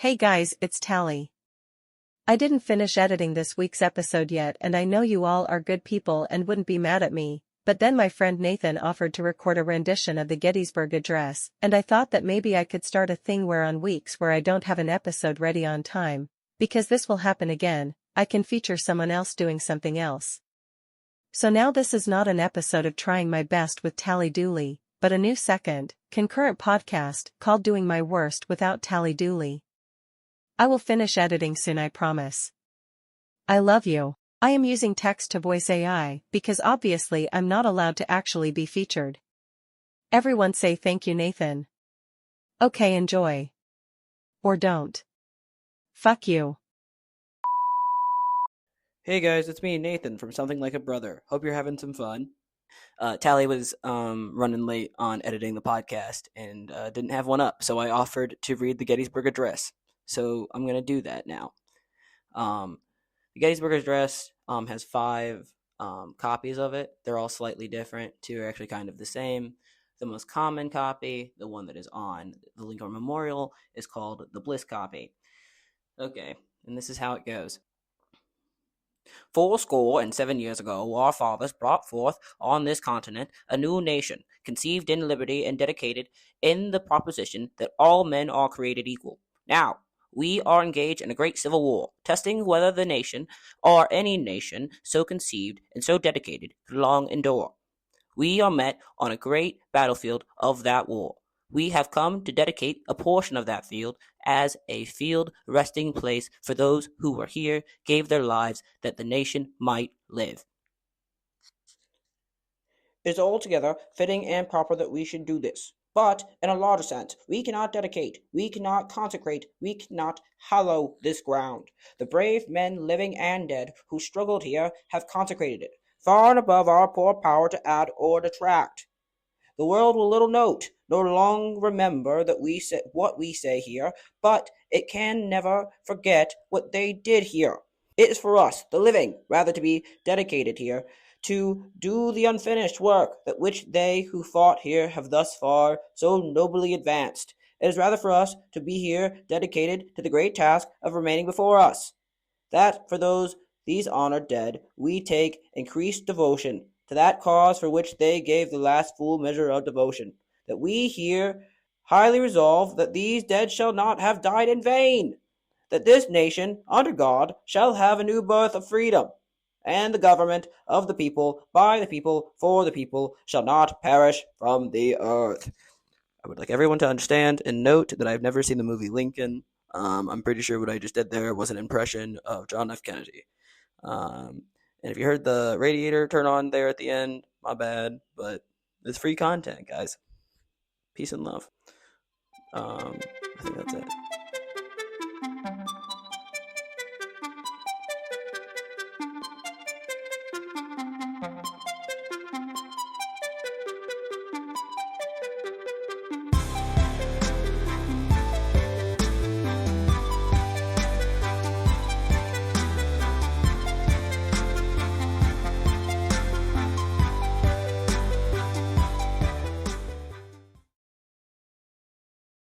Hey guys, it's Tally. I didn't finish editing this week's episode yet, and I know you all are good people and wouldn't be mad at me, but then my friend Nathan offered to record a rendition of the Gettysburg Address, and I thought that maybe I could start a thing where on weeks where I don't have an episode ready on time, because this will happen again, I can feature someone else doing something else. So now this is not an episode of Trying My Best with Tally Dooley, but a new second, concurrent podcast called Doing My Worst without Tally Dooley. I will finish editing soon, I promise. I love you. I am using text-to-voice AI because obviously I'm not allowed to actually be featured. Everyone say thank you, Nathan. Okay, enjoy. Or don't. Fuck you. Hey guys, it's me, Nathan, from Something Like a Brother. Hope you're having some fun. Tally was running late on editing the podcast and didn't have one up, so I offered to read the Gettysburg Address. So I'm going to do that now. The Gettysburg Address has 5 copies of it. They're all slightly different. 2 are actually kind of the same. The most common copy, the one that is on the Lincoln Memorial, is called the Bliss copy. Okay, and this is how it goes. 407 years ago, our fathers brought forth on this continent a new nation, conceived in liberty and dedicated in the proposition that all men are created equal. Now, we are engaged in a great civil war, testing whether the nation, or any nation so conceived and so dedicated, could long endure. We are met on a great battlefield of that war. We have come to dedicate a portion of that field as a field resting place for those who were here, gave their lives that the nation might live. It is altogether fitting and proper that we should do this. But, in a larger sense, we cannot dedicate, we cannot consecrate, we cannot hallow this ground. The brave men, living and dead, who struggled here, have consecrated it, far and above our poor power to add or detract. The world will little note, nor long remember that what we say here, but it can never forget what they did here. It is for us, the living, rather to be dedicated here, to do the unfinished work that which they who fought here have thus far so nobly advanced. It is rather for us to be here dedicated to the great task of remaining before us, that for these honored dead we take increased devotion to that cause for which they gave the last full measure of devotion, that we here highly resolve that these dead shall not have died in vain, that this nation, under God, shall have a new birth of freedom, and the government of the people, by the people, for the people, shall not perish from the earth. I would like everyone to understand and note that I've never seen the movie Lincoln. I'm pretty sure what I just did there was an impression of John F. Kennedy. And if you heard the radiator turn on there at the end, my bad, but it's free content, guys. Peace and love. I think that's it.